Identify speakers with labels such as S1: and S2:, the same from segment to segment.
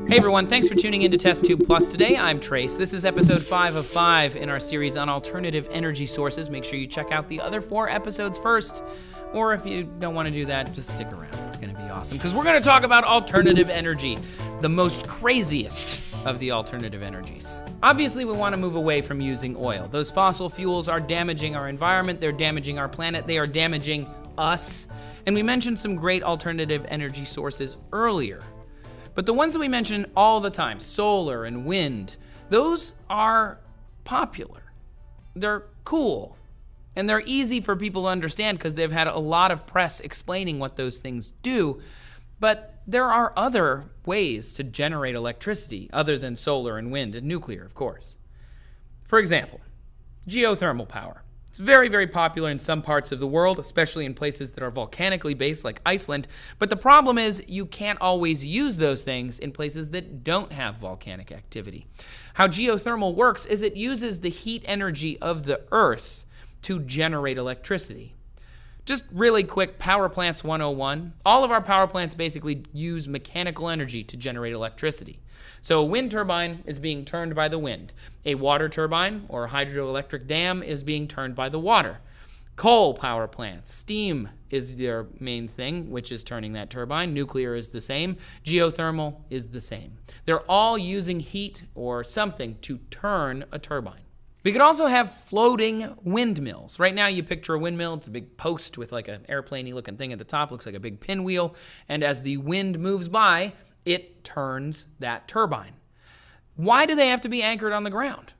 S1: Hey everyone, thanks for tuning in to Test Tube Plus. Today I'm Trace. This is episode 5 of 5 in our series on alternative energy sources. Make sure you check out the other 4 episodes first. Or if you don't want to do that, just stick around. It's going to be awesome because we're going to talk about alternative energy, the most craziest of the alternative energies. Obviously, we want to move away from using oil. Those fossil fuels are damaging our environment, they're damaging our planet, they are damaging us. And we mentioned some great alternative energy sources earlier. But the ones that we mention all the time, solar and wind, those are popular. They're cool. And they're easy for people to understand because they've had a lot of press explaining what those things do. But there are other ways to generate electricity other than solar and wind and nuclear, of course. For example, geothermal power. It's very, very popular in some parts of the world, especially in places that are volcanically based like Iceland. But the problem is you can't always use those things in places that don't have volcanic activity. How geothermal works is it uses the heat energy of the earth to generate electricity. Just really quick, Power Plants 101. All of our power plants basically use mechanical energy to generate electricity. So a wind turbine is being turned by the wind. A water turbine or a hydroelectric dam is being turned by the water. Coal power plants, steam is their main thing, which is turning that turbine. Nuclear is the same. Geothermal is the same. They're all using heat or something to turn a turbine. We could also have floating windmills. Right now you picture a windmill, it's a big post with like an airplane-y looking thing at the top, looks like a big pinwheel, and as the wind moves by, it turns that turbine. Why do they have to be anchored on the ground?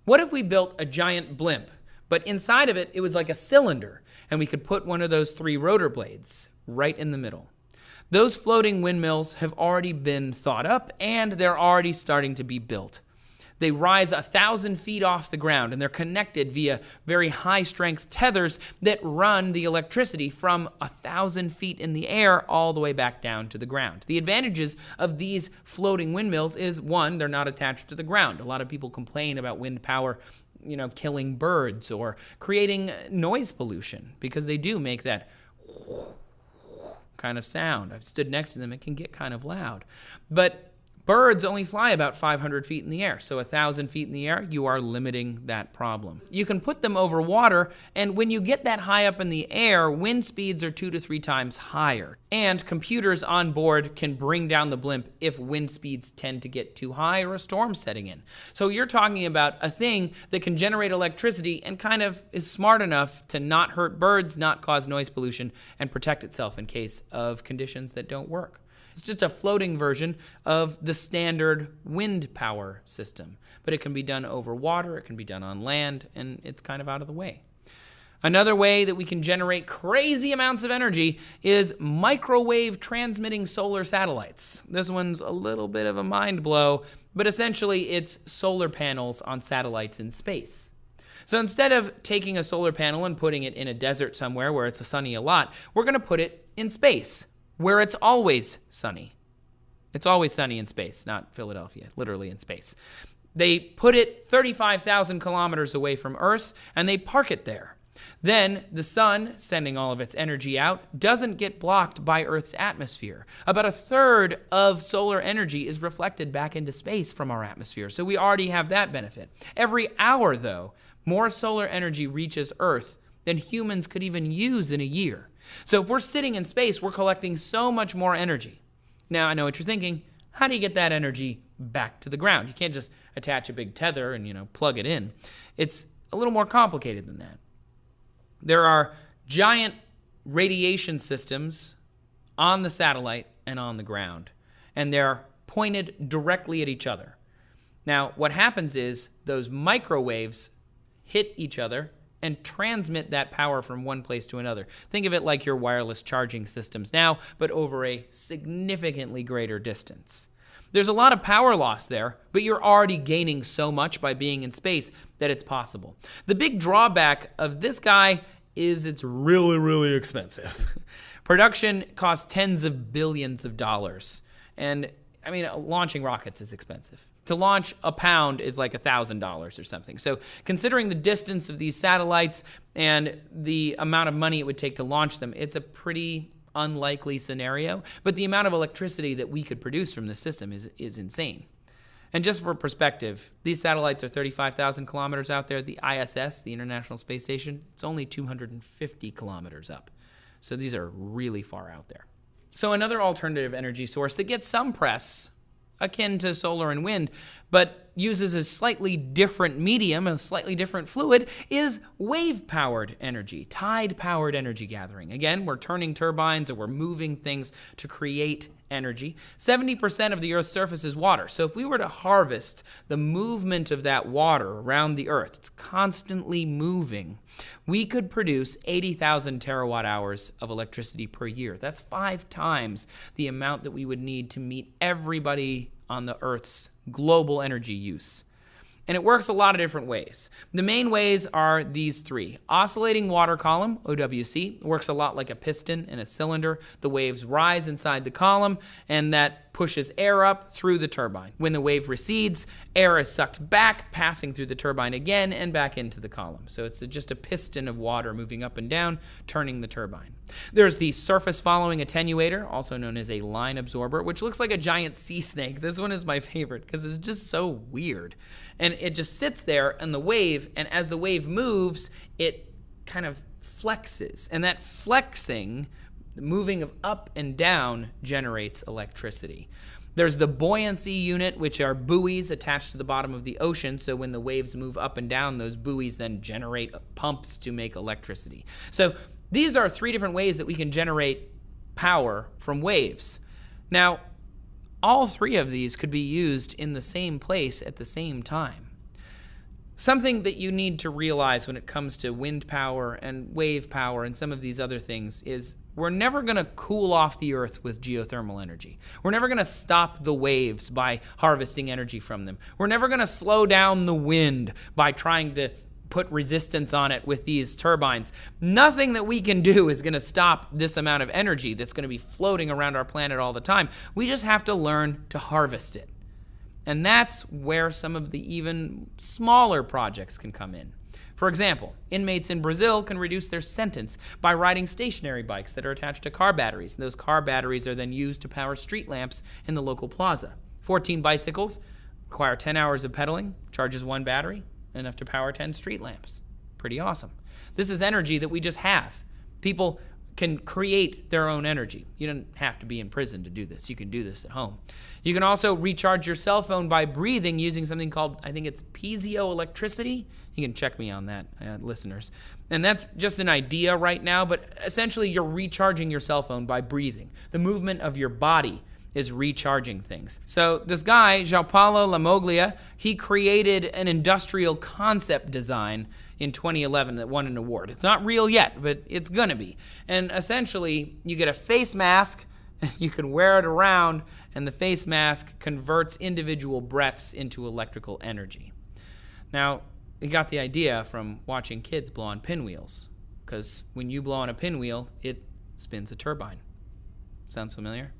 S1: What if we built a giant blimp, but inside of it, it was like a cylinder, and we could put one of those 3 rotor blades right in the middle? Those floating windmills have already been thought up, and they're already starting to be built. They rise 1,000 feet off the ground, and they're connected via very high-strength tethers that run the electricity from 1,000 feet in the air all the way back down to the ground. The advantages of these floating windmills is, 1, they're not attached to the ground. A lot of people complain about wind power, killing birds or creating noise pollution because they do make that kind of sound. I've stood next to them, it can get kind of loud. But birds only fly about 500 feet in the air, so 1,000 feet in the air, you are limiting that problem. You can put them over water, and when you get that high up in the air, wind speeds are 2 to 3 times higher. And computers on board can bring down the blimp if wind speeds tend to get too high or a storm setting in. So you're talking about a thing that can generate electricity and kind of is smart enough to not hurt birds, not cause noise pollution, and protect itself in case of conditions that don't work. It's just a floating version of the standard wind power system, but it can be done over water, it can be done on land, and it's kind of out of the way. Another way that we can generate crazy amounts of energy is microwave transmitting solar satellites. This one's a little bit of a mind blow, but essentially it's solar panels on satellites in space. So instead of taking a solar panel and putting it in a desert somewhere where it's sunny a lot, we're going to put it in space, where it's always sunny. It's always sunny in space, not Philadelphia, literally in space. They put it 35,000 kilometers away from Earth, and they park it there. Then the sun, sending all of its energy out, doesn't get blocked by Earth's atmosphere. About 1/3 of solar energy is reflected back into space from our atmosphere, so we already have that benefit. Every hour, though, more solar energy reaches Earth than humans could even use in a year. So if we're sitting in space, we're collecting so much more energy. Now, I know what you're thinking. How do you get that energy back to the ground? You can't just attach a big tether and, plug it in. It's a little more complicated than that. There are giant radiation systems on the satellite and on the ground, and they're pointed directly at each other. Now, what happens is those microwaves hit each other and transmit that power from one place to another. Think of it like your wireless charging systems now, but over a significantly greater distance. There's a lot of power loss there, but you're already gaining so much by being in space that it's possible. The big drawback of this guy is it's really, really expensive. Production costs tens of billions of dollars. And launching rockets is expensive. To launch a pound is like $1,000 or something. So considering the distance of these satellites and the amount of money it would take to launch them, it's a pretty unlikely scenario, but the amount of electricity that we could produce from this system is insane. And just for perspective, these satellites are 35,000 kilometers out there. The ISS, the International Space Station, it's only 250 kilometers up. So these are really far out there. So another alternative energy source that gets some press, akin to solar and wind, but uses a slightly different medium, a slightly different fluid, is wave-powered energy, tide-powered energy gathering. Again, we're turning turbines or we're moving things to create energy. 70% of the Earth's surface is water. So if we were to harvest the movement of that water around the Earth, it's constantly moving, we could produce 80,000 terawatt hours of electricity per year. That's 5 times the amount that we would need to meet everybody on the Earth's global energy use. And it works a lot of different ways. The main ways are these 3. Oscillating water column, OWC, works a lot like a piston in a cylinder. The waves rise inside the column, and that pushes air up through the turbine. When the wave recedes, air is sucked back, passing through the turbine again and back into the column. So it's just a piston of water moving up and down, turning the turbine. There's the surface following attenuator, also known as a line absorber, which looks like a giant sea snake. This one is my favorite because it's just so weird. And it just sits there in the wave, and as the wave moves, it kind of flexes. And that flexing, moving of up and down, generates electricity. There's the buoyancy unit, which are buoys attached to the bottom of the ocean, so when the waves move up and down, those buoys then generate pumps to make electricity. So these are 3 different ways that we can generate power from waves. Now, all 3 of these could be used in the same place at the same time. Something that you need to realize when it comes to wind power and wave power and some of these other things is we're never going to cool off the Earth with geothermal energy. We're never going to stop the waves by harvesting energy from them. We're never going to slow down the wind by trying to put resistance on it with these turbines. Nothing that we can do is going to stop this amount of energy that's going to be floating around our planet all the time. We just have to learn to harvest it. And that's where some of the even smaller projects can come in. For example, inmates in Brazil can reduce their sentence by riding stationary bikes that are attached to car batteries. And those car batteries are then used to power street lamps in the local plaza. 14 bicycles require 10 hours of pedaling, charges 1 battery, enough to power 10 street lamps. Pretty awesome. This is energy that we just have. People can create their own energy. You don't have to be in prison to do this. You can do this at home. You can also recharge your cell phone by breathing using something called, I think it's piezoelectricity. You can check me on that, listeners. And that's just an idea right now, but essentially you're recharging your cell phone by breathing. The movement of your body is recharging things. So this guy, João Paulo Lamoglia, he created an industrial concept design in 2011 that won an award. It's not real yet, but it's gonna be. And essentially, you get a face mask, you can wear it around, and the face mask converts individual breaths into electrical energy. Now, we got the idea from watching kids blow on pinwheels, because when you blow on a pinwheel, it spins a turbine. Sounds familiar?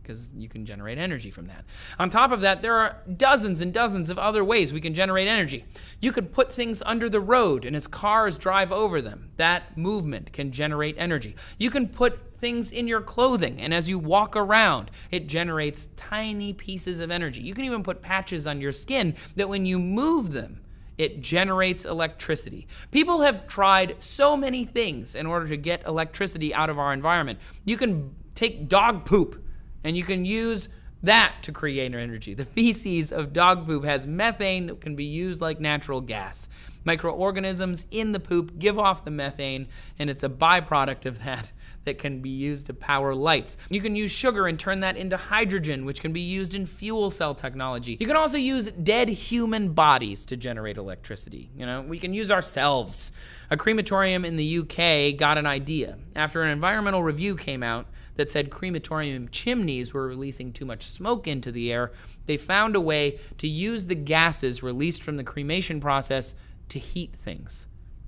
S1: Because you can generate energy from that. On top of that, there are dozens and dozens of other ways we can generate energy. You could put things under the road, and as cars drive over them, that movement can generate energy. You can put things in your clothing, and as you walk around, it generates tiny pieces of energy. You can even put patches on your skin that when you move them, it generates electricity. People have tried so many things in order to get electricity out of our environment. You can take dog poop, and you can use that to create energy. The feces of dog poop has methane that can be used like natural gas. Microorganisms in the poop give off the methane, and it's a byproduct of that that can be used to power lights. You can use sugar and turn that into hydrogen, which can be used in fuel cell technology. You can also use dead human bodies to generate electricity. We can use ourselves. A crematorium in the UK got an idea. After an environmental review came out that said crematorium chimneys were releasing too much smoke into the air, they found a way to use the gases released from the cremation process to heat things.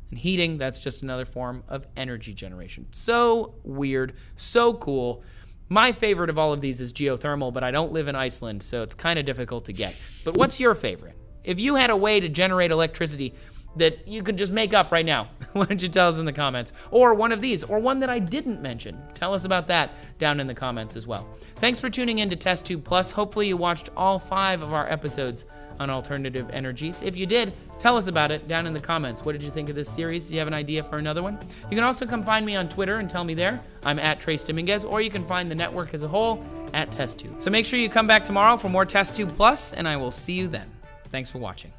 S1: And heating, that's just another form of energy generation. So weird, so cool. My favorite of all of these is geothermal, but I don't live in Iceland, so it's kind of difficult to get. But what's your favorite? If you had a way to generate electricity that you could just make up right now? Why don't you tell us in the comments? Or one of these, or one that I didn't mention. Tell us about that down in the comments as well. Thanks for tuning in to Test Tube Plus. Hopefully you watched all 5 of our episodes on alternative energies. If you did, tell us about it down in the comments. What did you think of this series? Do you have an idea for another one? You can also come find me on Twitter and tell me there. I'm at Trace Dominguez, or you can find the network as a whole at Test Tube. So make sure you come back tomorrow for more Test Tube Plus, and I will see you then. Thanks for watching.